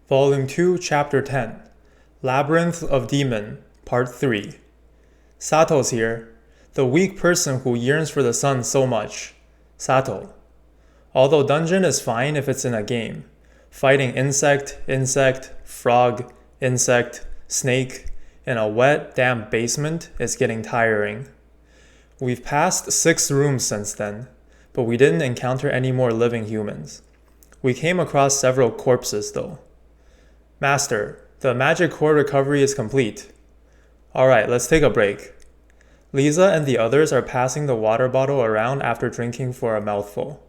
Volume 2, Chapter 10, Labyrinth of Demon, Part 3. Sato's here, the weak person who yearns for the sun so much. Sato. Although dungeon is fine if it's in a game. Fighting insect, frog, insect, snake, in a wet, damp basement is getting tiring. We've passed 6 rooms since then, but we didn't encounter any more living humans. We came across several corpses though. Master, the magic core recovery is complete. Alright, let's take a break. Lisa and the others are passing the water bottle around after drinking for a mouthful.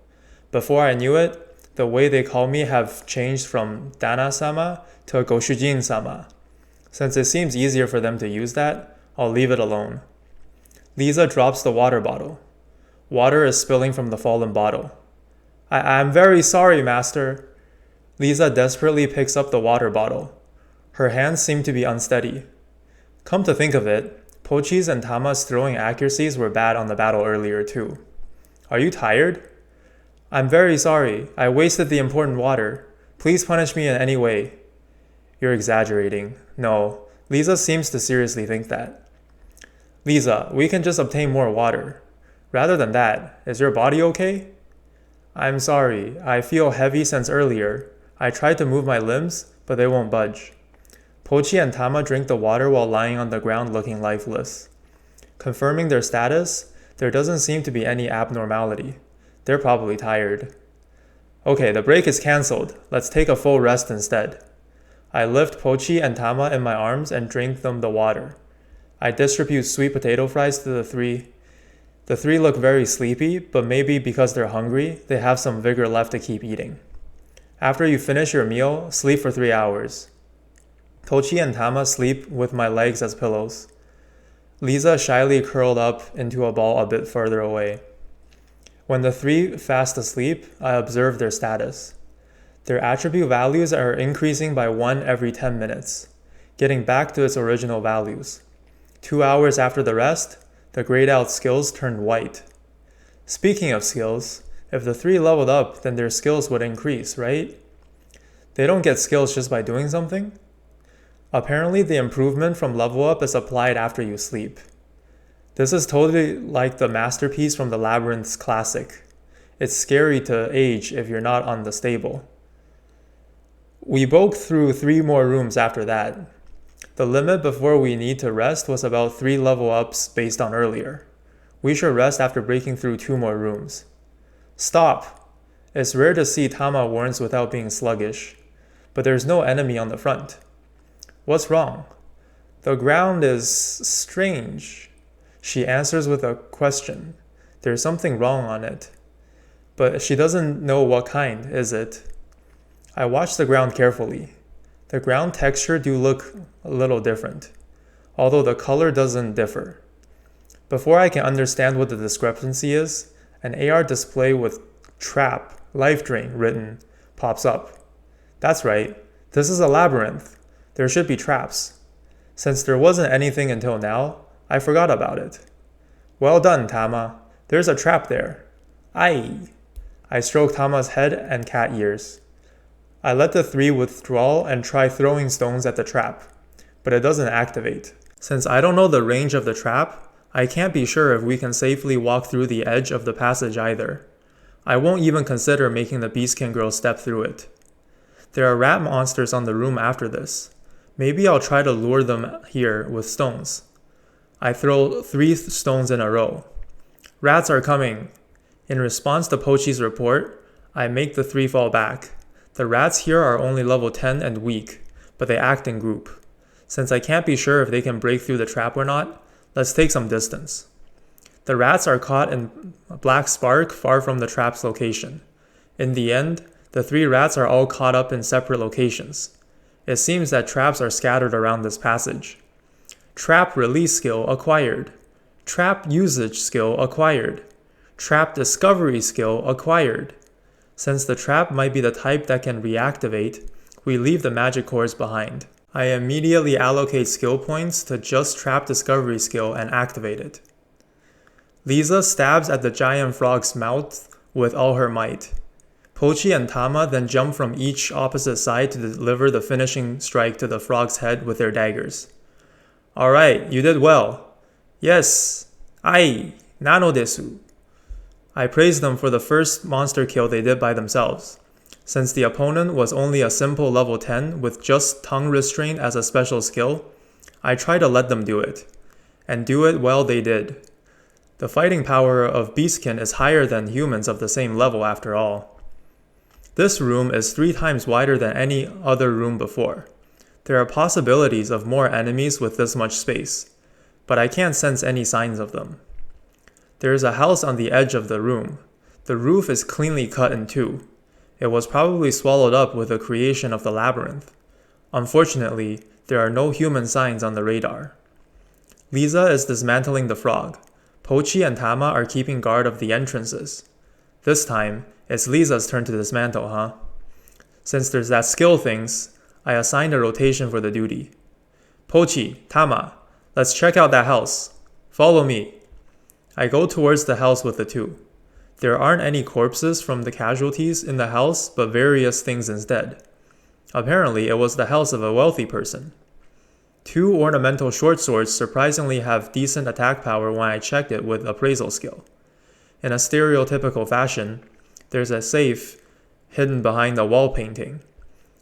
Before I knew it, the way they call me have changed from Dana-sama to Goshujin-sama. Since it seems easier for them to use that, I'll leave it alone. Lisa drops the water bottle. Water is spilling from the fallen bottle. I'm very sorry, Master. Lisa desperately picks up the water bottle. Her hands seem to be unsteady. Come to think of it, Pochi's and Tama's throwing accuracies were bad on the battle earlier too. Are you tired? I'm very sorry. I wasted the important water. Please punish me in any way. You're exaggerating. No, Lisa seems to seriously think that. Lisa, we can just obtain more water. Rather than that, is your body okay? I'm sorry. I feel heavy since earlier. I tried to move my limbs, but they won't budge. Pochi and Tama drink the water while lying on the ground looking lifeless. Confirming their status, there doesn't seem to be any abnormality. They're probably tired. Okay, the break is cancelled. Let's take a full rest instead. I lift Pochi and Tama in my arms and drink them the water. I distribute sweet potato fries to the 3. The 3 look very sleepy, but maybe because they're hungry, they have some vigor left to keep eating. After you finish your meal, sleep for 3 hours. Pochi and Tama sleep with my legs as pillows. Lisa shyly curled up into a ball a bit further away. When the 3 fast asleep, I observe their status. Their attribute values are increasing by 1 every 10 minutes, getting back to its original values. 2 hours after the rest, the grayed out skills turned white. Speaking of skills, if the 3 leveled up, then their skills would increase, right? They don't get skills just by doing something? Apparently, the improvement from level up is applied after you sleep. This is totally like the masterpiece from the Labyrinth's classic. It's scary to age if you're not on the stable. We broke through 3 more rooms after that. The limit before we need to rest was about 3 level ups based on earlier. We should rest after breaking through 2 more rooms. Stop! It's rare to see Tama warns without being sluggish, but there's no enemy on the front. What's wrong? The ground is strange. She answers with a question. There's something wrong on it. But she doesn't know what kind, is it? I watch the ground carefully. The ground texture do look a little different, although the color doesn't differ. Before I can understand what the discrepancy is, an AR display with Trap, Life Drain written pops up. That's right, this is a labyrinth. There should be traps. Since there wasn't anything until now, I forgot about it. Well done, Tama. There's a trap there. Aye. I stroke Tama's head and cat ears. I let the 3 withdraw and try throwing stones at the trap, but it doesn't activate. Since I don't know the range of the trap, I can't be sure if we can safely walk through the edge of the passage either. I won't even consider making the Beastkin girl step through it. There are rat monsters on the room after this. Maybe I'll try to lure them here with stones. I throw 3 stones in a row. Rats are coming. In response to Pochi's report, I make the 3 fall back. The rats here are only level 10 and weak, but they act in group. Since I can't be sure if they can break through the trap or not, let's take some distance. The rats are caught in a black spark far from the trap's location. In the end, the 3 rats are all caught up in separate locations. It seems that traps are scattered around this passage. Trap release skill acquired. Trap usage skill acquired. Trap discovery skill acquired. Since the trap might be the type that can reactivate, we leave the magic cores behind. I immediately allocate skill points to just Trap Discovery skill and activate it. Lisa stabs at the giant frog's mouth with all her might. Pochi and Tama then jump from each opposite side to deliver the finishing strike to the frog's head with their daggers. Alright, you did well. Yes. Ai, nano desu. I praised them for the first monster kill they did by themselves. Since the opponent was only a simple level 10 with just tongue restraint as a special skill, I tried to let them do it. And do it well they did. The fighting power of beastkin is higher than humans of the same level after all. This room is 3 times wider than any other room before. There are possibilities of more enemies with this much space, but I can't sense any signs of them. There is a house on the edge of the room. The roof is cleanly cut in 2. It was probably swallowed up with the creation of the labyrinth. Unfortunately, there are no human signs on the radar. Lisa is dismantling the frog. Pochi and Tama are keeping guard of the entrances. This time, it's Lisa's turn to dismantle, huh? Since there's that skill things, I assigned a rotation for the duty. Pochi, Tama, let's check out that house. Follow me. I go towards the house with the 2. There aren't any corpses from the casualties in the house, but various things instead. Apparently, it was the house of a wealthy person. 2 ornamental short swords surprisingly have decent attack power when I checked it with appraisal skill. In a stereotypical fashion, there's a safe hidden behind a wall painting.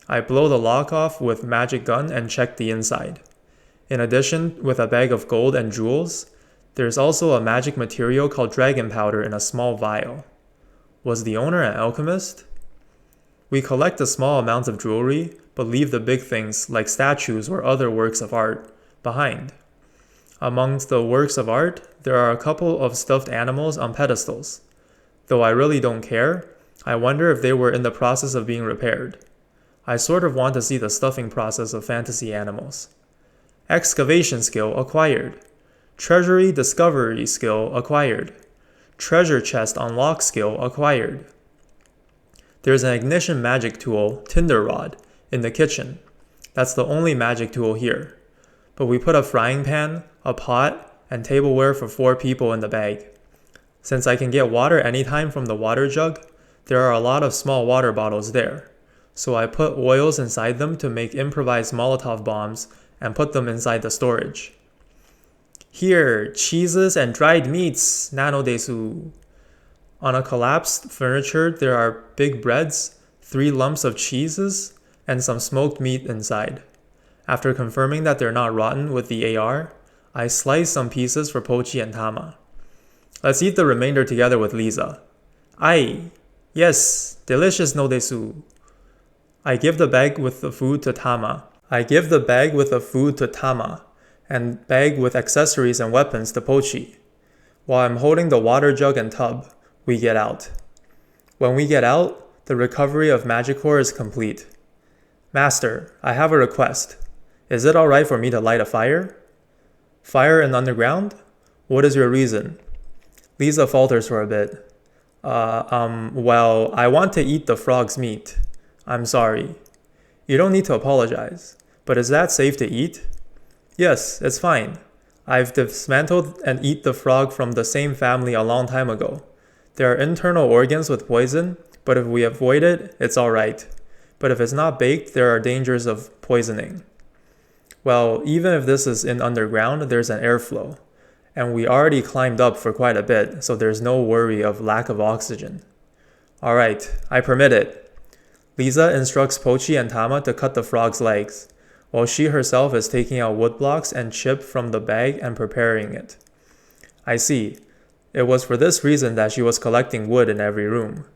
I blow the lock off with magic gun and check the inside. In addition, with a bag of gold and jewels, there's also a magic material called dragon powder in a small vial. Was the owner an alchemist? We collect the small amounts of jewelry, but leave the big things like statues or other works of art behind. Amongst the works of art, there are a couple of stuffed animals on pedestals. Though I really don't care, I wonder if they were in the process of being repaired. I sort of want to see the stuffing process of fantasy animals. Excavation skill acquired. Treasury discovery skill acquired. Treasure chest unlock skill acquired. There's an ignition magic tool, tinder rod, in the kitchen. That's the only magic tool here. But we put a frying pan, a pot, and tableware for 4 people in the bag. Since I can get water anytime from the water jug, there are a lot of small water bottles there. So I put oils inside them to make improvised Molotov bombs and put them inside the storage. Here, cheeses and dried meats, nano desu. On a collapsed furniture, there are big breads, 3 lumps of cheeses, and some smoked meat inside. After confirming that they're not rotten with the AR, I slice some pieces for Pochi and Tama. Let's eat the remainder together with Lisa. Ai! Yes, delicious no desu. I give the bag with the food to Tama. And bag with accessories and weapons to Pochi. While I'm holding the water jug and tub, we get out. When we get out, the recovery of Magicore is complete. Master, I have a request. Is it alright for me to light a fire? Fire in underground? What is your reason? Lisa falters for a bit. Well, I want to eat the frog's meat. I'm sorry. You don't need to apologize. But is that safe to eat? Yes, it's fine. I've dismantled and eat the frog from the same family a long time ago. There are internal organs with poison, but if we avoid it, it's alright. But if it's not baked, there are dangers of poisoning. Well, even if this is in underground, there's an airflow. And we already climbed up for quite a bit, so there's no worry of lack of oxygen. Alright, I permit it. Lisa instructs Pochi and Tama to cut the frog's legs, while she herself is taking out wood blocks and chip from the bag and preparing it. I see. It was for this reason that she was collecting wood in every room.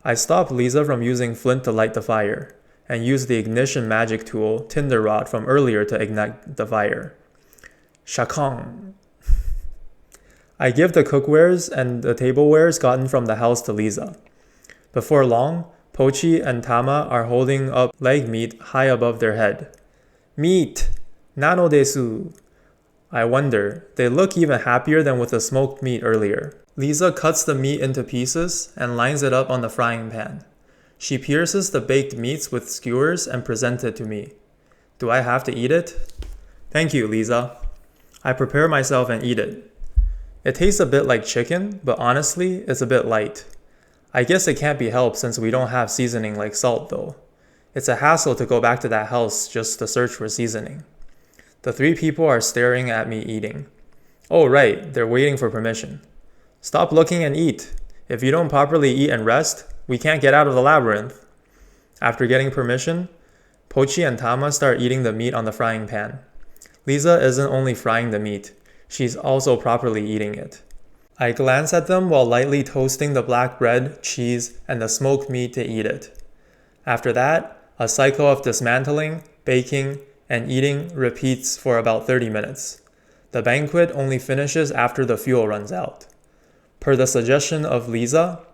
I stopped Lisa from using flint to light the fire, and used the ignition magic tool, tinder rod, from earlier to ignite the fire. Shakong. I give the cookwares and the tablewares gotten from the house to Lisa. Before long, Pochi and Tama are holding up leg meat high above their head. Meat! Nano desu! I wonder, they look even happier than with the smoked meat earlier. Lisa cuts the meat into pieces and lines it up on the frying pan. She pierces the baked meats with skewers and presents it to me. Do I have to eat it? Thank you, Lisa. I prepare myself and eat it. It tastes a bit like chicken, but honestly, it's a bit light. I guess it can't be helped since we don't have seasoning like salt though. It's a hassle to go back to that house just to search for seasoning. The 3 people are staring at me eating. Oh right, they're waiting for permission. Stop looking and eat. If you don't properly eat and rest, we can't get out of the labyrinth. After getting permission, Pochi and Tama start eating the meat on the frying pan. Lisa isn't only frying the meat, she's also properly eating it. I glance at them while lightly toasting the black bread, cheese, and the smoked meat to eat it. After that, a cycle of dismantling, baking, and eating repeats for about 30 minutes. The banquet only finishes after the fuel runs out. Per the suggestion of Lisa,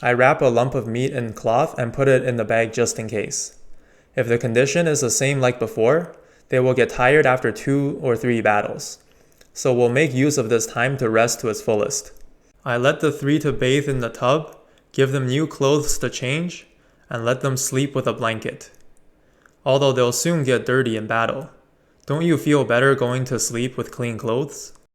I wrap a lump of meat in cloth and put it in the bag just in case. If the condition is the same like before, they will get tired after 2 or 3 battles. So we'll make use of this time to rest to its fullest. I let the 3 to bathe in the tub, give them new clothes to change, and let them sleep with a blanket. Although they'll soon get dirty in battle. Don't you feel better going to sleep with clean clothes?